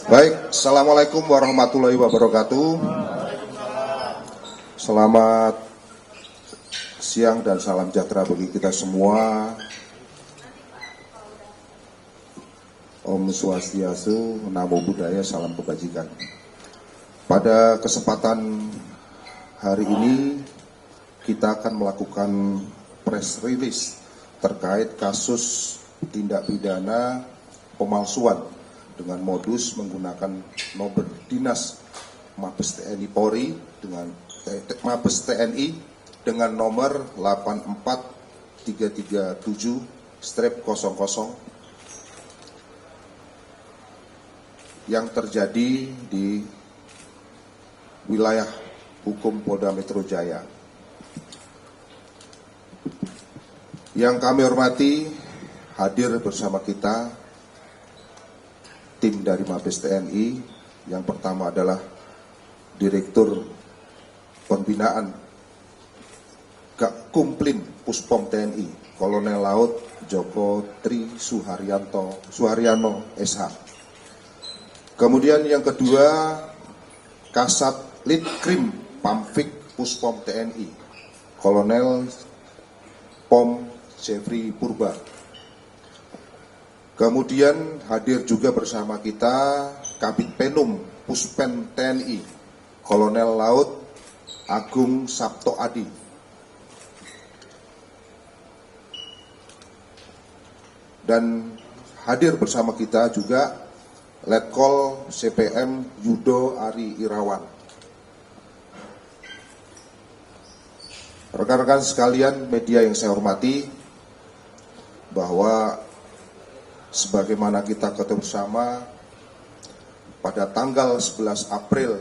Baik, Assalamualaikum warahmatullahi wabarakatuh. Selamat siang dan salam sejahtera bagi kita semua. Om Swastiastu, Namo Buddhaya, salam kebajikan. Pada kesempatan hari ini kita akan melakukan press release terkait kasus tindak pidana pemalsuan dengan modus menggunakan nomor dinas Mabes TNI Polri dengan Mabes TNI dengan nomor 84337-00 yang terjadi di wilayah hukum Polda Metro Jaya. Yang kami hormati, hadir bersama kita tim dari Mabes TNI. Yang pertama adalah Direktur Pembinaan Gakumplin Puspom TNI, Kolonel Laut Joko Tri Suharyanto SH. Kemudian yang kedua, Kasat Litkrim Pamfik Puspom TNI, Kolonel Pom Jeffrey Purba. Kemudian hadir juga bersama kita Kabid Penum Puspen TNI, Kolonel Laut Agung Sabto Adi. Dan hadir bersama kita juga Letkol CPM Yudo Ari Irawan. Rekan-rekan sekalian media yang saya hormati, bahwa sebagaimana kita ketahui bersama, pada tanggal 11 April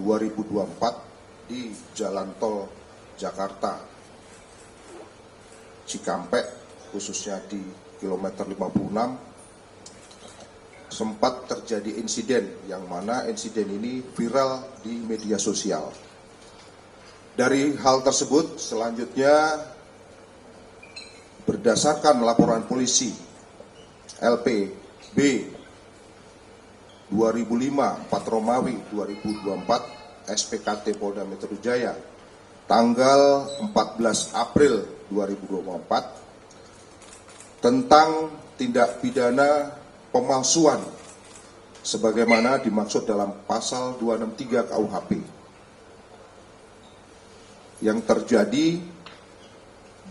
2024 di Jalan Tol Jakarta Cikampek, khususnya di kilometer 56, sempat terjadi insiden yang mana insiden ini viral di media sosial. Dari hal tersebut, selanjutnya berdasarkan laporan polisi LP B 2005 4 Romawi 2024 SPKT Polda Metro Jaya tanggal 14 April 2024 tentang tindak pidana pemalsuan sebagaimana dimaksud dalam pasal 263 KUHP yang terjadi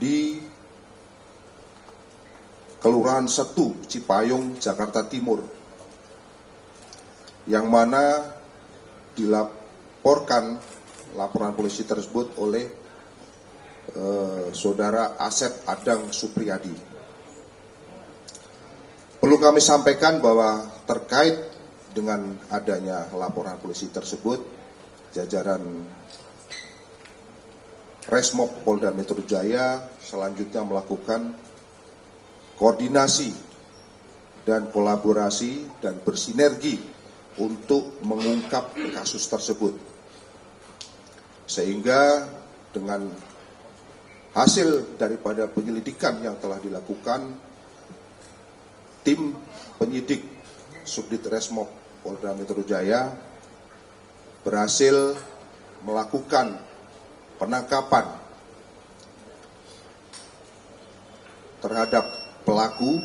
di Kelurahan Setu, Cipayung, Jakarta Timur, yang mana dilaporkan laporan polisi tersebut oleh Saudara Asep Adang Supriyadi. Perlu kami sampaikan bahwa terkait dengan adanya laporan polisi tersebut, jajaran Resmob Polda Metro Jaya selanjutnya melakukan koordinasi dan kolaborasi dan bersinergi untuk mengungkap kasus tersebut. Sehingga dengan hasil daripada penyelidikan yang telah dilakukan, tim penyidik Subdit Resmob Polda Metro Jaya berhasil melakukan penangkapan terhadap pelaku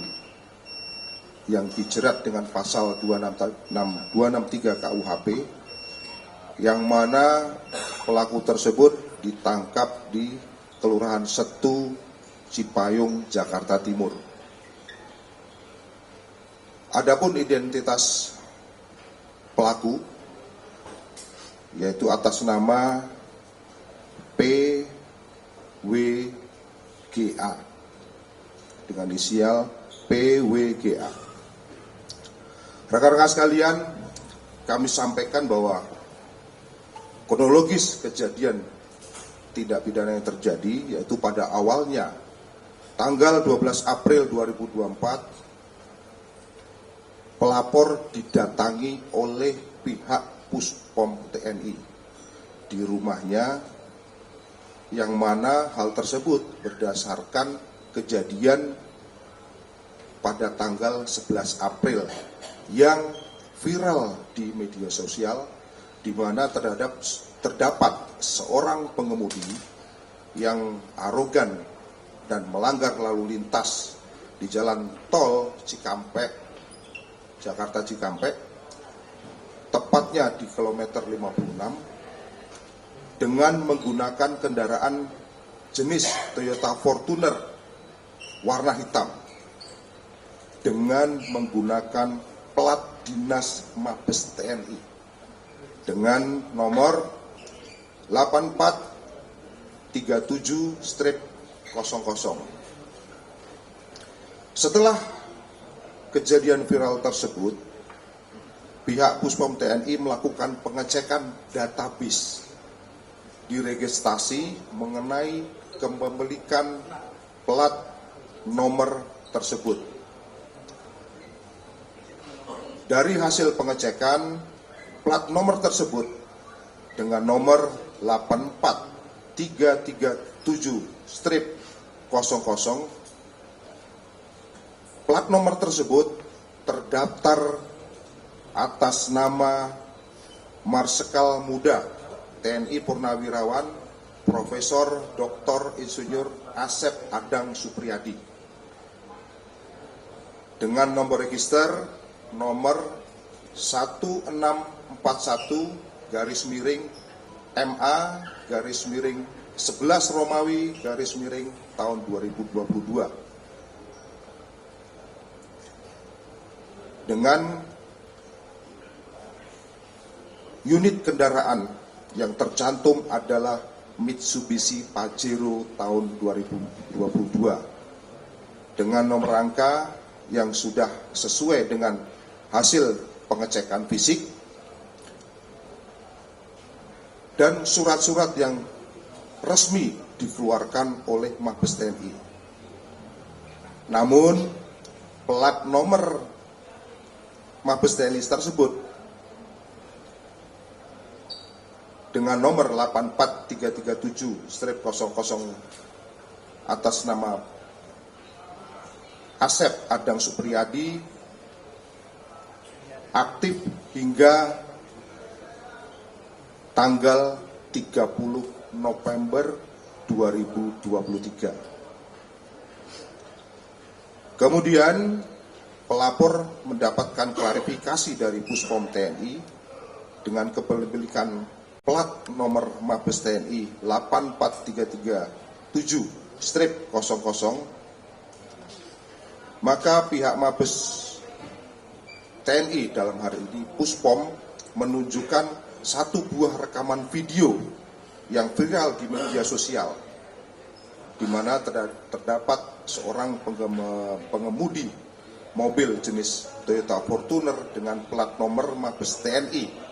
yang dijerat dengan pasal 263 KUHP, yang mana pelaku tersebut ditangkap di Kelurahan Setu, Cipayung, Jakarta Timur. Adapun identitas pelaku yaitu atas nama PWGA dengan inisial PWGA. Rekan-rekan sekalian, kami sampaikan bahwa kronologis kejadian tindak pidana yang terjadi yaitu pada awalnya tanggal 12 April 2024 pelapor didatangi oleh pihak Puspom TNI di rumahnya, yang mana hal tersebut berdasarkan kejadian pada tanggal 11 April yang viral di media sosial, di mana terdapat seorang pengemudi yang arogan dan melanggar lalu lintas di jalan tol Cikampek, Jakarta Cikampek, tepatnya di kilometer 56, dengan menggunakan kendaraan jenis Toyota Fortuner warna hitam dengan menggunakan plat dinas Mabes TNI dengan nomor 8437-00. Setelah kejadian viral tersebut, pihak Puspom TNI melakukan pengecekan database di registrasi mengenai kepemilikan plat nomor tersebut. Dari hasil pengecekan, plat nomor tersebut dengan nomor 84337-00, plat nomor tersebut terdaftar atas nama Marsikal Muda TNI Purnawirawan Profesor Dr. Insinyur Asep Adang Supriyadi dengan nomor register nomor 1641-MA-11 Romawi-tahun 2022 dengan unit kendaraan yang tercantum adalah Mitsubishi Pajero tahun 2022 dengan nomor angka yang sudah sesuai dengan hasil pengecekan fisik dan surat-surat yang resmi dikeluarkan oleh Mabes TNI. Namun plat nomor Mabes TNI tersebut dengan nomor 84337-00 atas nama Asep Adang Supriyadi aktif hingga tanggal 30 November 2023. Kemudian pelapor mendapatkan klarifikasi dari Puspom TNI dengan kepemilikan plat nomor Mabes TNI 84337-00, maka pihak Mabes TNI dalam hari ini Puspom menunjukkan satu buah rekaman video yang viral di media sosial, di mana terdapat seorang pengemudi mobil jenis Toyota Fortuner dengan plat nomor Mabes TNI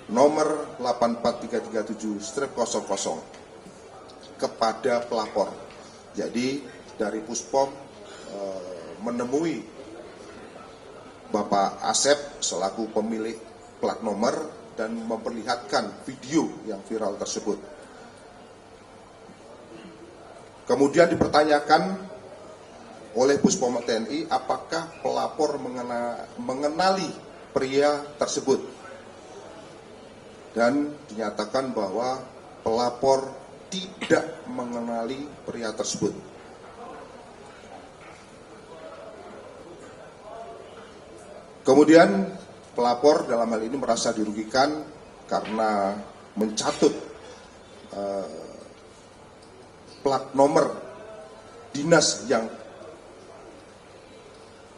nomor 84337-00 kepada pelapor. Jadi dari Puspom menemui Bapak Asep selaku pemilik plat nomor dan memperlihatkan video yang viral tersebut. Kemudian dipertanyakan oleh Puspom TNI apakah pelapor mengenali pria tersebut, dan dinyatakan bahwa pelapor tidak mengenali pria tersebut. Kemudian pelapor dalam hal ini merasa dirugikan karena mencatut plat nomor dinas yang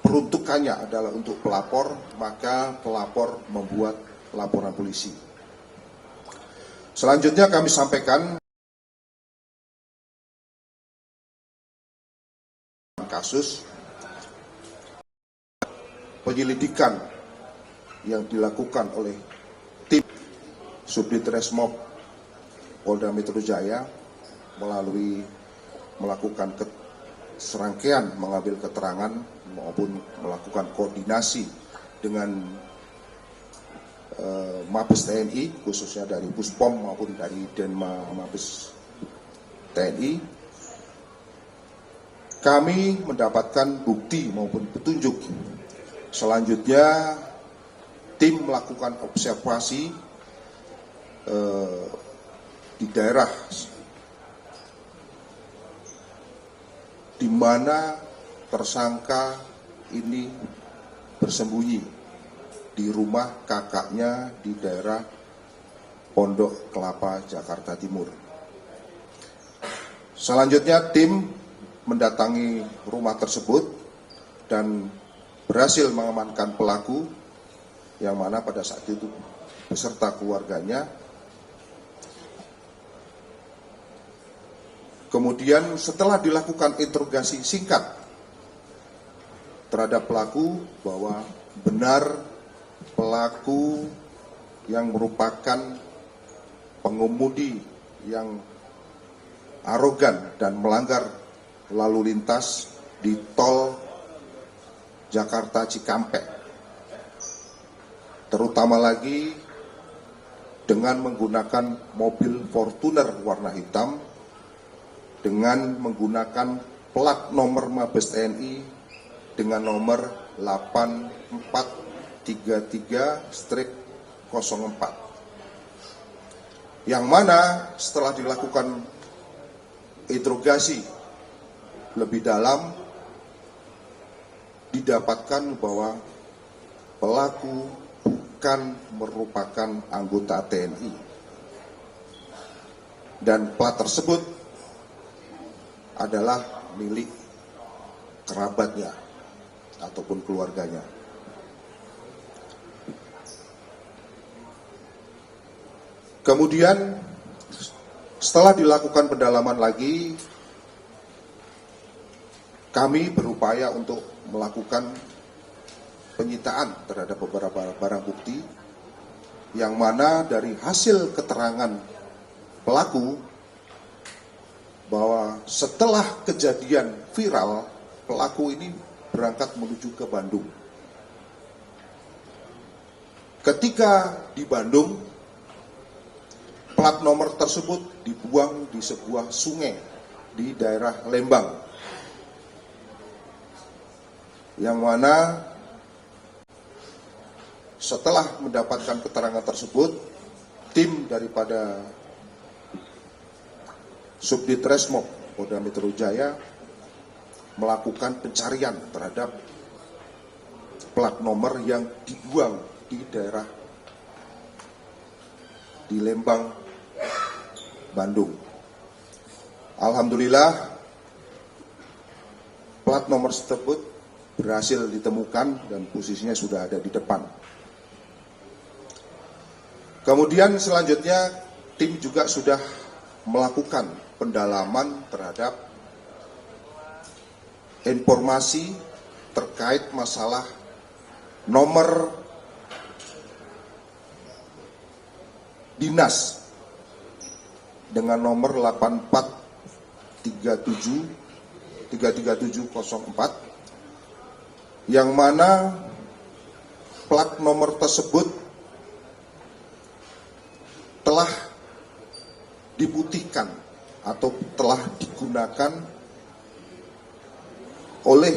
peruntukannya adalah untuk pelapor, maka pelapor membuat laporan polisi. Selanjutnya kami sampaikan kasus penyelidikan yang dilakukan oleh tim Subdit Resmob Polda Metro Jaya melalui melakukan serangkaian mengambil keterangan maupun melakukan koordinasi dengan Mabes TNI, khususnya dari Puspom maupun dari Denma Mabes TNI. Kami mendapatkan bukti maupun petunjuk Selanjutnya tim melakukan observasi di daerah di mana tersangka ini bersembunyi, di rumah kakaknya di daerah Pondok Kelapa, Jakarta Timur. Selanjutnya tim mendatangi rumah tersebut dan berhasil mengamankan pelaku, yang mana pada saat itu beserta keluarganya. Kemudian setelah dilakukan interogasi singkat terhadap pelaku, bahwa benar pelaku yang merupakan pengemudi yang arogan dan melanggar lalu lintas di tol Jakarta Cikampek, terutama lagi dengan menggunakan mobil Fortuner warna hitam dengan menggunakan plat nomor Mabes TNI dengan nomor 8433-04, yang mana setelah dilakukan interogasi lebih dalam didapatkan bahwa pelaku bukan merupakan anggota TNI dan plat tersebut adalah milik kerabatnya ataupun keluarganya. Kemudian setelah dilakukan pendalaman lagi, kami berupaya untuk melakukan penyitaan terhadap beberapa barang bukti, yang mana dari hasil keterangan pelaku bahwa setelah kejadian viral, pelaku ini berangkat menuju ke Bandung. Ketika di Bandung, plat nomor tersebut dibuang di sebuah sungai di daerah Lembang, yang mana setelah mendapatkan keterangan tersebut, tim daripada Subdit Resmob Polda Metro Jaya melakukan pencarian terhadap plat nomor yang dibuang di daerah di Lembang, Bandung. Alhamdulillah, plat nomor tersebut berhasil ditemukan dan posisinya sudah ada di depan. Kemudian selanjutnya tim juga sudah melakukan pendalaman terhadap informasi terkait masalah nomor dinas dengan nomor 833704, yang mana plat nomor tersebut telah diputihkan atau telah digunakan oleh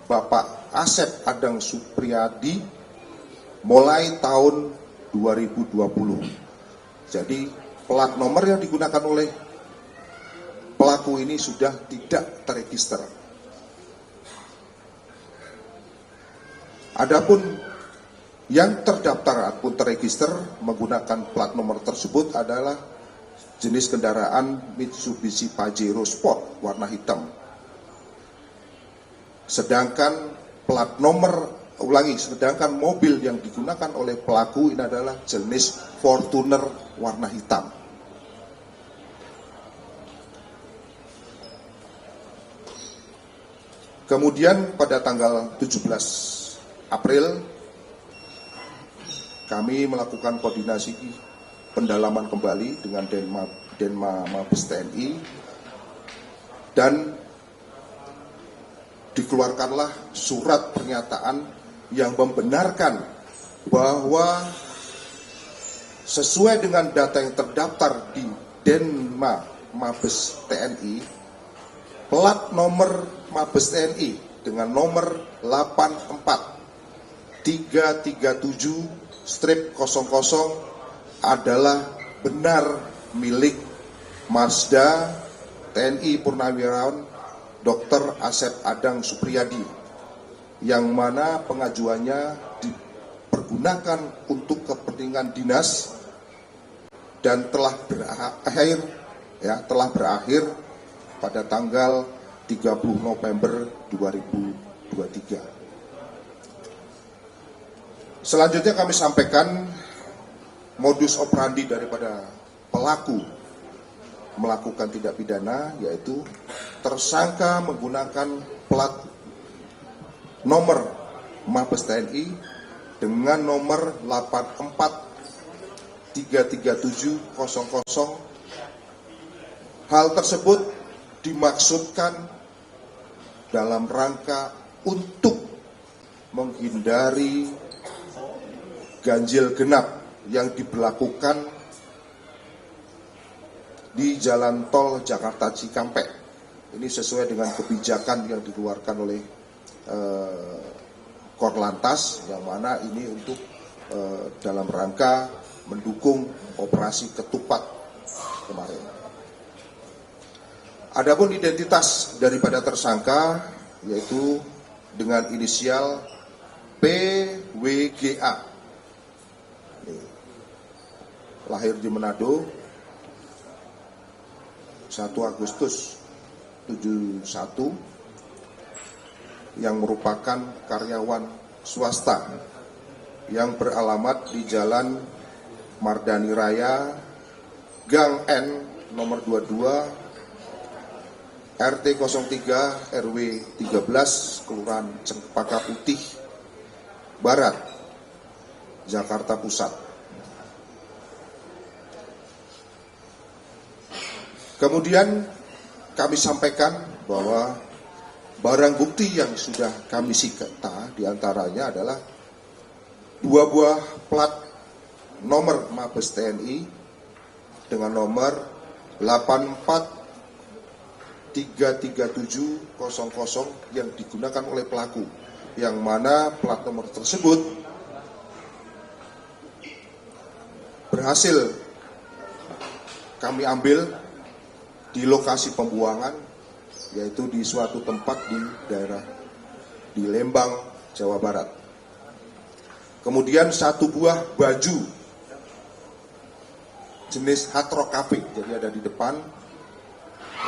Bapak Asep Adang Supriyadi mulai tahun 2020. Jadi plat nomor yang digunakan oleh pelaku ini sudah tidak terregister. Adapun yang terdaftar ataupun terregister menggunakan plat nomor tersebut adalah jenis kendaraan Mitsubishi Pajero Sport warna hitam. Sedangkan sedangkan mobil yang digunakan oleh pelaku ini adalah jenis Fortuner warna hitam. Kemudian pada tanggal 17 April kami melakukan koordinasi pendalaman kembali dengan Denma Mabes TNI, dan dikeluarkanlah surat pernyataan yang membenarkan bahwa sesuai dengan data yang terdaftar di Denma Mabes TNI, plat nomor Mabes TNI dengan nomor 337-00 adalah benar milik Marsda TNI Purnawirawan Dr. Asep Adang Supriyadi, yang mana pengajuannya dipergunakan untuk kepentingan dinas dan telah berakhir pada tanggal 30 November 2023. Selanjutnya kami sampaikan modus operandi daripada pelaku melakukan tindak pidana, yaitu tersangka menggunakan plat nomor Mabes TNI dengan nomor 8433700. Hal tersebut dimaksudkan dalam rangka untuk menghindari ganjil genap yang diberlakukan di Jalan Tol Jakarta Cikampek. Ini sesuai dengan kebijakan yang dikeluarkan oleh Korlantas, yang mana ini untuk dalam rangka mendukung operasi ketupat kemarin. Adapun identitas daripada tersangka yaitu dengan inisial PWGA, lahir di Manado 1 Agustus 71, yang merupakan karyawan swasta yang beralamat di Jalan Mardani Raya, Gang N nomor 22, RT 03 RW 13, Kelurahan Cempaka Putih Barat, Jakarta Pusat. Kemudian kami sampaikan bahwa barang bukti yang sudah kami sita diantaranya adalah 2 buah plat nomor Mabes TNI dengan nomor 8433700 yang digunakan oleh pelaku, yang mana plat nomor tersebut berhasil kami ambil di lokasi pembuangan, yaitu di suatu tempat di daerah di Lembang, Jawa Barat. Kemudian 1 buah baju jenis Hatro Cafe, jadi ada di depan,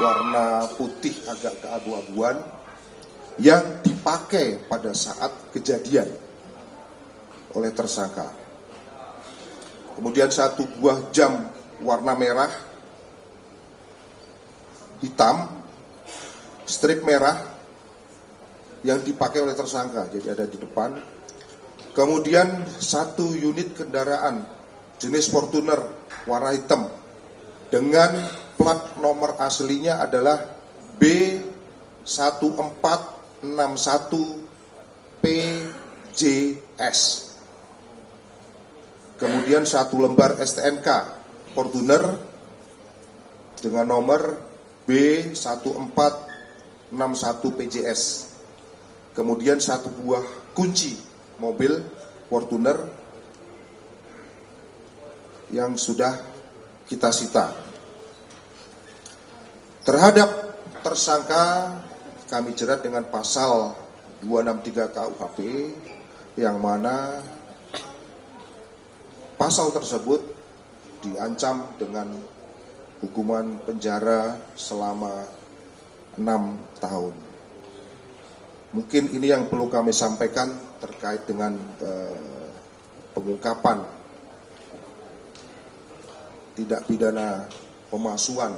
warna putih agak keabu-abuan, yang dipakai pada saat kejadian oleh tersangka. Kemudian 1 buah jam warna merah hitam strip merah yang dipakai oleh tersangka, jadi ada di depan. Kemudian 1 unit kendaraan jenis Fortuner warna hitam dengan plat nomor aslinya adalah B1461PJS. Kemudian 1 lembar STNK Fortuner dengan nomor B1461PJS. Kemudian 1 buah kunci mobil Fortuner yang sudah kita sita. Terhadap tersangka kami jerat dengan pasal 263 KUHP, yang mana pasal tersebut diancam dengan hukuman penjara selama 6 tahun. Mungkin ini yang perlu kami sampaikan terkait dengan pengungkapan tindak pidana pemalsuan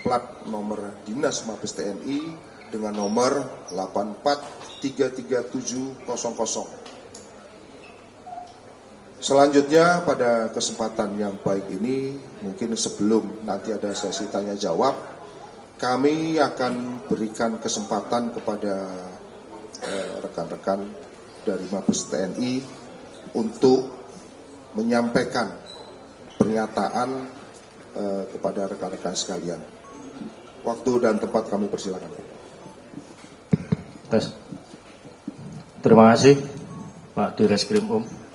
plat nomor Dinas Mabes TNI dengan nomor 8433700. Selanjutnya pada kesempatan yang baik ini, mungkin sebelum nanti ada sesi tanya jawab, kami akan berikan kesempatan kepada rekan-rekan dari Mabes TNI untuk menyampaikan pernyataan kepada rekan-rekan sekalian. Waktu dan tempat kami persilakan. Terima kasih Pak Direskrim Um.